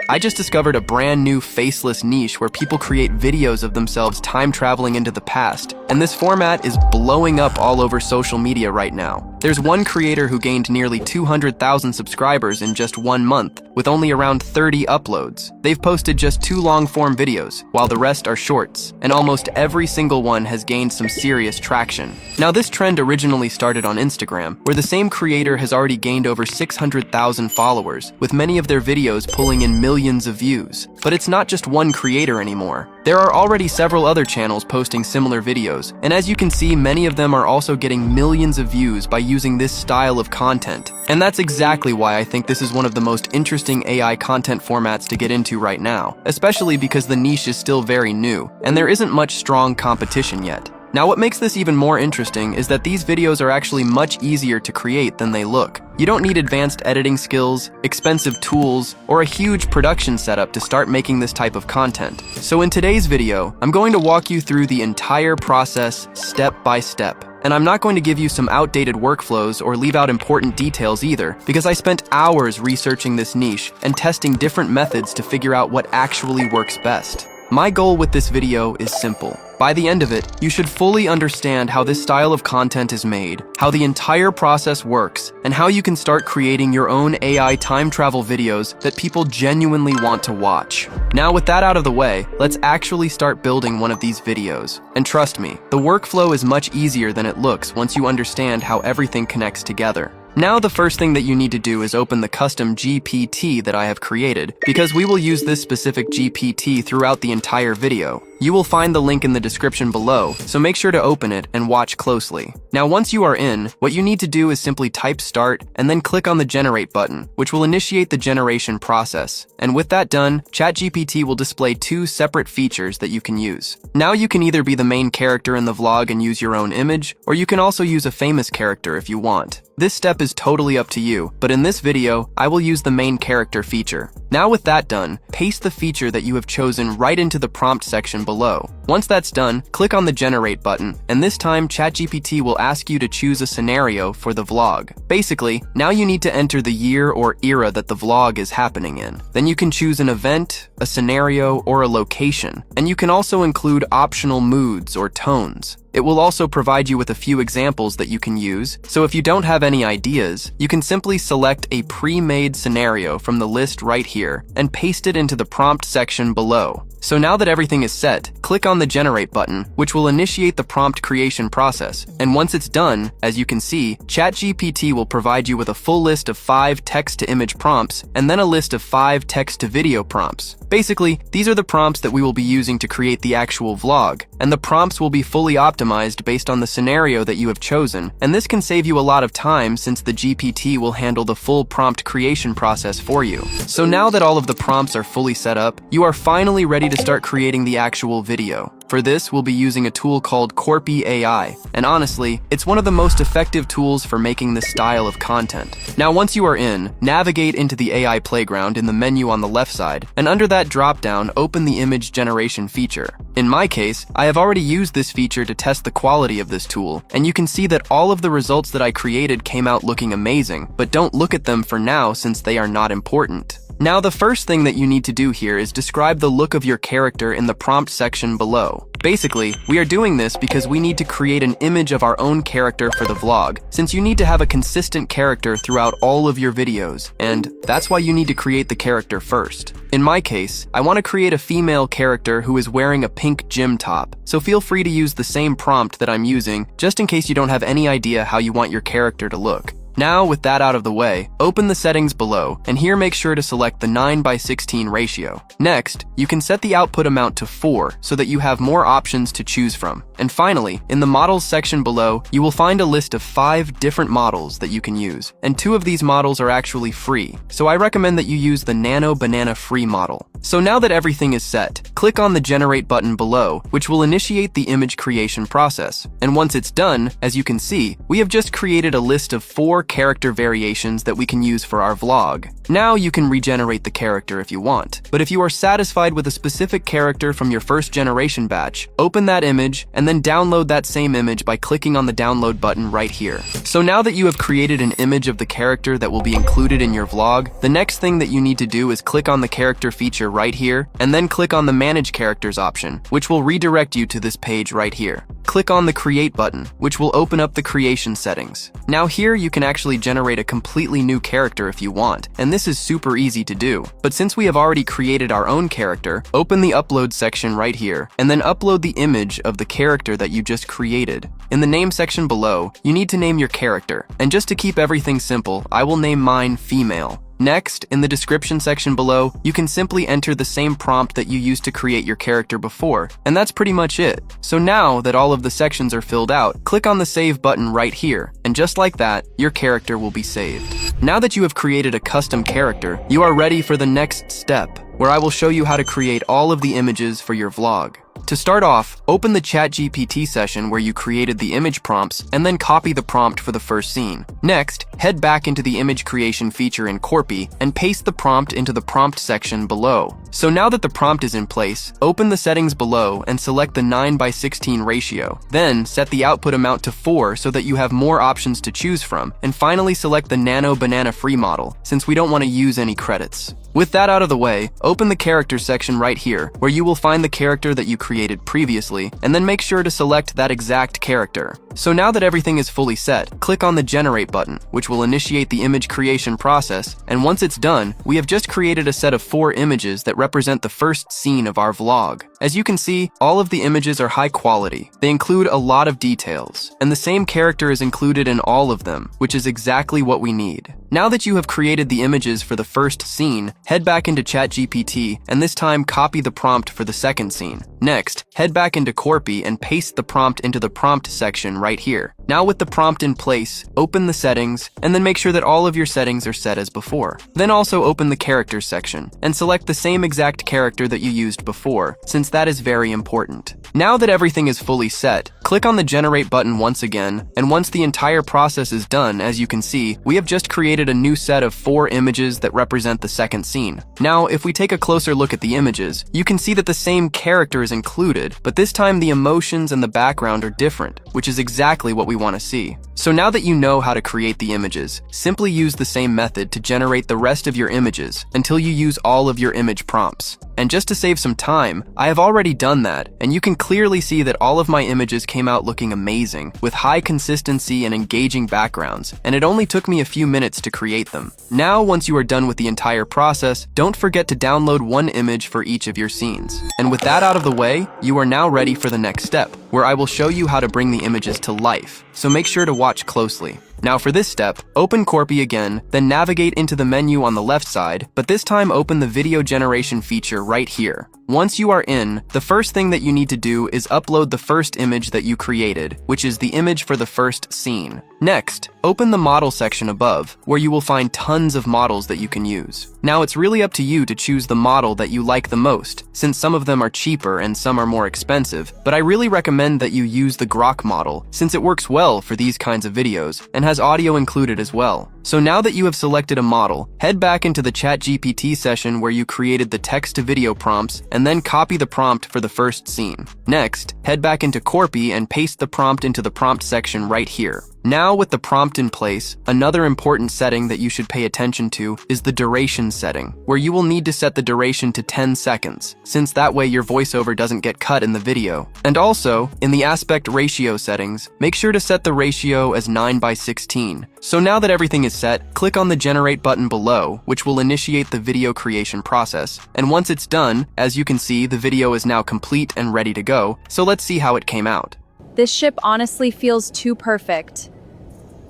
I just discovered a brand new faceless niche where people create videos of themselves time traveling into the past, and this format is blowing up all over social media right now. There's one creator who gained nearly 200,000 subscribers in just 1 month, with only around 30 uploads. They've posted just 2 long-form videos, while the rest are shorts, and almost every single one has gained some serious traction. Now, this trend originally started on Instagram, where the same creator has already gained over 600,000 followers, with many of their videos pulling in millions of views. But it's not just one creator anymore. There are already several other channels posting similar videos, and as you can see, many of them are also getting millions of views by using this style of content. And that's exactly why I think this is one of the most interesting AI content formats to get into right now, especially because the niche is still very new, and there isn't much strong competition yet. Now, what makes this even more interesting is that these videos are actually much easier to create than they look. You don't need advanced editing skills, expensive tools, or a huge production setup to start making this type of content. So in today's video, I'm going to walk you through the entire process step by step. And I'm not going to give you some outdated workflows or leave out important details either, because I spent hours researching this niche and testing different methods to figure out what actually works best. My goal with this video is simple. By the end of it, you should fully understand how this style of content is made, how the entire process works, and how you can start creating your own AI time travel videos that people genuinely want to watch. Now, with that out of the way, let's actually start building one of these videos. And trust me, the workflow is much easier than it looks once you understand how everything connects together. Now, the first thing that you need to do is open the custom GPT that I have created, because we will use this specific GPT throughout the entire video. You will find the link in the description below, so make sure to open it and watch closely. Now, once you are in, what you need to do is simply type start and then click on the generate button, which will initiate the generation process. And with that done, ChatGPT will display 2 separate features that you can use. Now, you can either be the main character in the vlog and use your own image, or you can also use a famous character if you want. This step is totally up to you, but in this video, I will use the main character feature. Now, with that done, paste the feature that you have chosen right into the prompt section below. Once that's done, click on the generate button, and this time ChatGPT will ask you to choose a scenario for the vlog. Basically, now you need to enter the year or era that the vlog is happening in. Then you can choose an event, a scenario, or a location, and you can also include optional moods or tones. It will also provide you with a few examples that you can use, so if you don't have any ideas, you can simply select a pre-made scenario from the list right here and paste it into the prompt section below. So now that everything is set, click on the generate button, which will initiate the prompt creation process. And once it's done, as you can see, ChatGPT will provide you with a full list of 5 text-to-image prompts and then a list of 5 text-to-video prompts. Basically, these are the prompts that we will be using to create the actual vlog, and the prompts will be fully optimized based on the scenario that you have chosen, and this can save you a lot of time since the GPT will handle the full prompt creation process for you. So now that all of the prompts are fully set up, you are finally ready to start creating the actual video. For this, we'll be using a tool called Karx AI, and honestly, it's one of the most effective tools for making this style of content. Now, once you are in, navigate into the AI playground in the menu on the left side, and under that drop-down, open the image generation feature. In my case, I have already used this feature to test the quality of this tool, and you can see that all of the results that I created came out looking amazing, but don't look at them for now since they are not important. Now, the first thing that you need to do here is describe the look of your character in the prompt section below. Basically, we are doing this because we need to create an image of our own character for the vlog, since you need to have a consistent character throughout all of your videos, and that's why you need to create the character first. In my case, I want to create a female character who is wearing a pink gym top, so feel free to use the same prompt that I'm using, just in case you don't have any idea how you want your character to look. Now, with that out of the way, open the settings below, and here make sure to select the 9:16 ratio. Next, you can set the output amount to 4 so that you have more options to choose from. And finally, in the models section below, you will find a list of 5 different models that you can use, and 2 of these models are actually free, so I recommend that you use the Nano Banana free model. So now that everything is set, click click on the Generate button below, which will initiate the image creation process. And once it's done, as you can see, we have just created a list of 4 character variations that we can use for our vlog. Now you can regenerate the character if you want. But if you are satisfied with a specific character from your first generation batch, open that image and then download that same image by clicking on the download button right here. So now that you have created an image of the character that will be included in your vlog, the next thing that you need to do is click on the character feature right here and then click on the Manage Characters option, which will redirect you to this page right here. Click on the Create button, which will open up the creation settings. Now here you can actually generate a completely new character if you want, and this is super easy to do. But since we have already created our own character, open the Upload section right here, and then upload the image of the character that you just created. In the name section below, you need to name your character, and just to keep everything simple, I will name mine Female. Next, in the description section below, you can simply enter the same prompt that you used to create your character before, and that's pretty much it. So now that all of the sections are filled out, click on the Save button right here, and just like that, your character will be saved. Now that you have created a custom character, you are ready for the next step, where I will show you how to create all of the images for your vlog. To start off, open the ChatGPT session where you created the image prompts and then copy the prompt for the first scene. Next, head back into the image creation feature in Corpy and paste the prompt into the prompt section below. So now that the prompt is in place, open the settings below and select the 9:16 ratio. Then set the output amount to 4 so that you have more options to choose from, and finally select the Nano Banana Free model since we don't want to use any credits. With that out of the way, open the character section right here, where you will find the character that you created previously, and then make sure to select that exact character. So now that everything is fully set, click on the Generate button, which will initiate the image creation process, and once it's done, we have just created a set of 4 images that represent the first scene of our vlog. As you can see, all of the images are high quality. They include a lot of details, and the same character is included in all of them, which is exactly what we need. Now that you have created the images for the first scene, head back into ChatGPT and this time copy the prompt for the second scene. Next, head back into Corpy and paste the prompt into the prompt section right here. Now with the prompt in place, open the settings and then make sure that all of your settings are set as before. Then also open the characters section and select the same exact character that you used before, since that is very important. Now that everything is fully set, click on the Generate button once again, and once the entire process is done, as you can see, we have just created a new set of 4 images that represent the second scene. Now, if we take a closer look at the images, you can see that the same character is included, but this time the emotions and the background are different, which is exactly what we want to see. So now that you know how to create the images, simply use the same method to generate the rest of your images until you use all of your image prompts. And just to save some time, I have already done that, and you can clearly see that all of my images came out looking amazing, with high consistency and engaging backgrounds, and it only took me a few minutes to create them. Now, once you are done with the entire process, don't forget to download 1 image for each of your scenes. And with that out of the way, you are now ready for the next step, where I will show you how to bring the images to life, so make sure to watch closely. Now for this step, open Corpy again, then navigate into the menu on the left side, but this time open the video generation feature right here. Once you are in, the first thing that you need to do is upload the first image that you created, which is the image for the first scene. Next, open the model section above, where you will find tons of models that you can use. Now it's really up to you to choose the model that you like the most, since some of them are cheaper and some are more expensive, but I really recommend that you use the Grok model, since it works well for these kinds of videos, and has audio included as well. So now that you have selected a model, head back into the ChatGPT session where you created the text-to-video prompts, and then copy the prompt for the first scene. Next, head back into Corpy and paste the prompt into the prompt section right here. Now with the prompt in place, another important setting that you should pay attention to is the duration setting, where you will need to set the duration to 10 seconds, since that way your voiceover doesn't get cut in the video. And also, in the aspect ratio settings, make sure to set the ratio as 9:16. So now that everything is set, click on the Generate button below, which will initiate the video creation process. And once it's done, as you can see, the video is now complete and ready to go, so let's see how it came out. This ship honestly feels too perfect.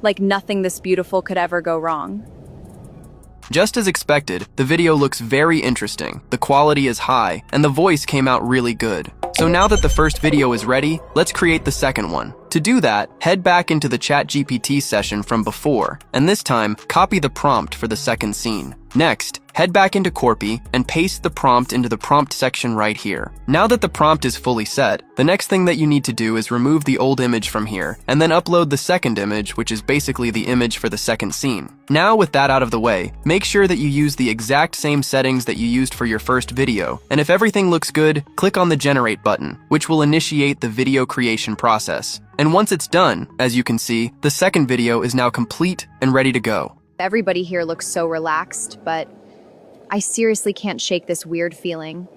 Like nothing this beautiful could ever go wrong. Just as expected, the video looks very interesting, the quality is high, and the voice came out really good. So now that the first video is ready, let's create the second one. To do that, head back into the ChatGPT session from before, and this time, copy the prompt for the second scene. Next, head back into Corpy and paste the prompt into the prompt section right here. Now that the prompt is fully set, the next thing that you need to do is remove the old image from here, and then upload the second image, which is basically the image for the second scene. Now with that out of the way, make sure that you use the exact same settings that you used for your first video, and if everything looks good, click on the Generate button, which will initiate the video creation process. And once it's done, as you can see, the second video is now complete and ready to go. Everybody here looks so relaxed, but I seriously can't shake this weird feeling.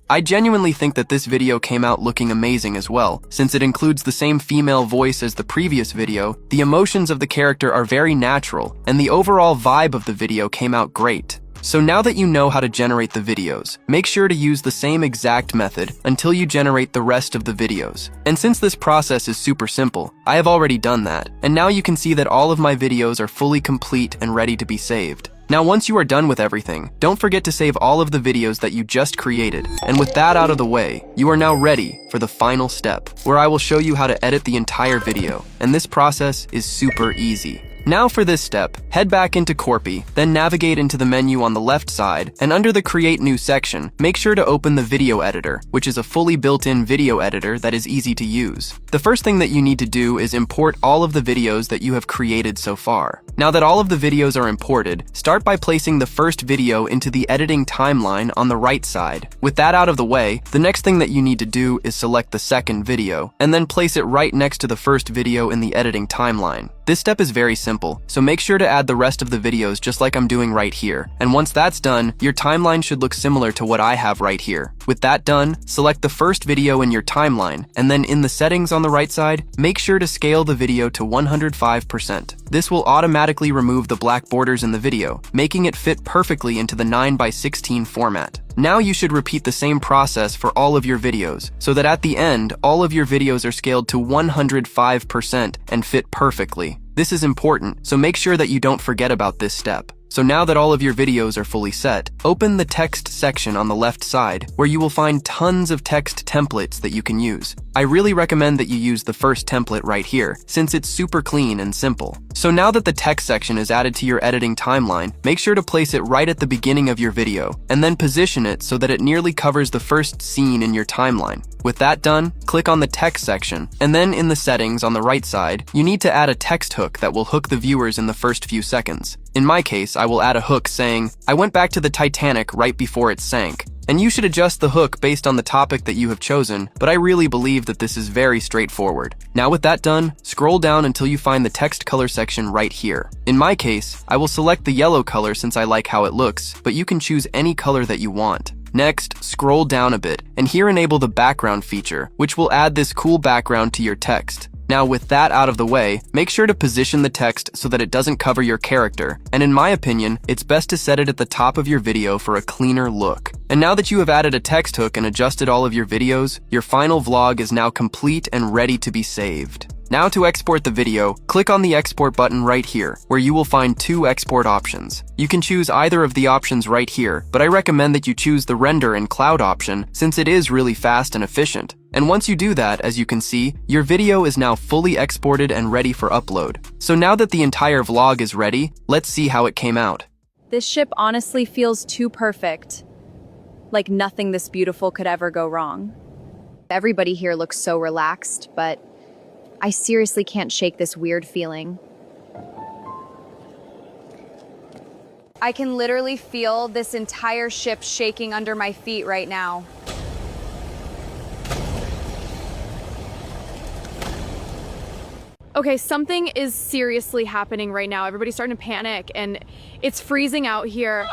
I genuinely think that this video came out looking amazing as well. Since it includes the same female voice as the previous video, the emotions of the character are very natural, and the overall vibe of the video came out great. So now that you know how to generate the videos, make sure to use the same exact method until you generate the rest of the videos. And since this process is super simple, I have already done that, and now you can see that all of my videos are fully complete and ready to be saved. Now once you are done with everything, don't forget to save all of the videos that you just created. And with that out of the way, you are now ready for the final step, where I will show you how to edit the entire video. And this process is super easy. Now for this step, head back into Corpy, then navigate into the menu on the left side, and under the Create New section, make sure to open the video editor, which is a fully built-in video editor that is easy to use. The first thing that you need to do is import all of the videos that you have created so far. Now that all of the videos are imported, start by placing the first video into the editing timeline on the right side. With that out of the way, the next thing that you need to do is select the second video, and then place it right next to the first video in the editing timeline. This step is very simple, so make sure to add the rest of the videos just like I'm doing right here. And once that's done, your timeline should look similar to what I have right here. With that done, select the first video in your timeline, and then in the settings on the right side, make sure to scale the video to 105%. This will automatically remove the black borders in the video, making it fit perfectly into the 9:16 format. Now you should repeat the same process for all of your videos, so that at the end, all of your videos are scaled to 105% and fit perfectly. This is important, so make sure that you don't forget about this step. So now that all of your videos are fully set, open the text section on the left side, where you will find tons of text templates that you can use. I really recommend that you use the first template right here, since it's super clean and simple. So now that the text section is added to your editing timeline, make sure to place it right at the beginning of your video, and then position it so that it nearly covers the first scene in your timeline. With that done, click on the text section, and then in the settings on the right side, you need to add a text hook that will hook the viewers in the first few seconds. In my case, I will add a hook saying, "I went back to the Titanic right before it sank." And you should adjust the hook based on the topic that you have chosen, but I really believe that this is very straightforward. Now with that done, scroll down until you find the text color section right here. In my case, I will select the yellow color since I like how it looks, but you can choose any color that you want. Next, scroll down a bit, and here enable the background feature, which will add this cool background to your text. Now with that out of the way, make sure to position the text so that it doesn't cover your character, and in my opinion, it's best to set it at the top of your video for a cleaner look. And now that you have added a text hook and adjusted all of your videos, your final vlog is now complete and ready to be saved. Now to export the video, click on the export button right here, where you will find two export options. You can choose either of the options right here, but I recommend that you choose the render and cloud option since it is really fast and efficient. And once you do that, as you can see, your video is now fully exported and ready for upload. So now that the entire vlog is ready, let's see how it came out. This ship honestly feels too perfect. Like nothing this beautiful could ever go wrong. Everybody here looks so relaxed, but I seriously can't shake this weird feeling. I can literally feel this entire ship shaking under my feet right now. Okay, something is seriously happening right now. Everybody's starting to panic and it's freezing out here.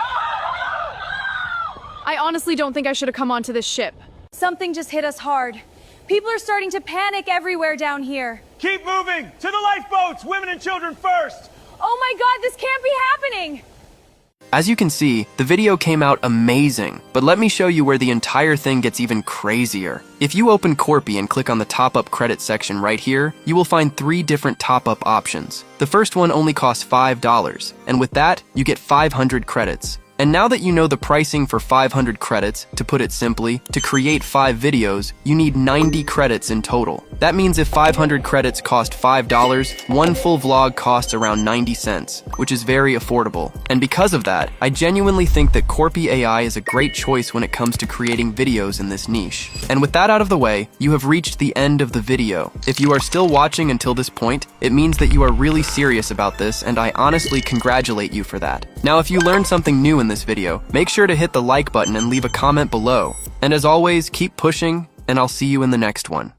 I honestly don't think I should have come onto this ship. Something just hit us hard. People are starting to panic everywhere down here. Keep moving! To the lifeboats! Women and children first! Oh my God, this can't be happening! As you can see, the video came out amazing, but let me show you where the entire thing gets even crazier. If you open Corpy and click on the top-up credit section right here, you will find 3 different top-up options. The first one only costs $5, and with that, you get 500 credits. And now that you know the pricing for 500 credits, to put it simply, to create 5 videos, you need 90 credits in total. That means if 500 credits cost $5, one full vlog costs around 90 cents, which is very affordable. And because of that, I genuinely think that Corpy AI is a great choice when it comes to creating videos in this niche. And with that out of the way, you have reached the end of the video. If you are still watching until this point, it means that you are really serious about this, and I honestly congratulate you for that. Now, if you learned something new in this video, make sure to hit the like button and leave a comment below. And as always, keep pushing, and I'll see you in the next one.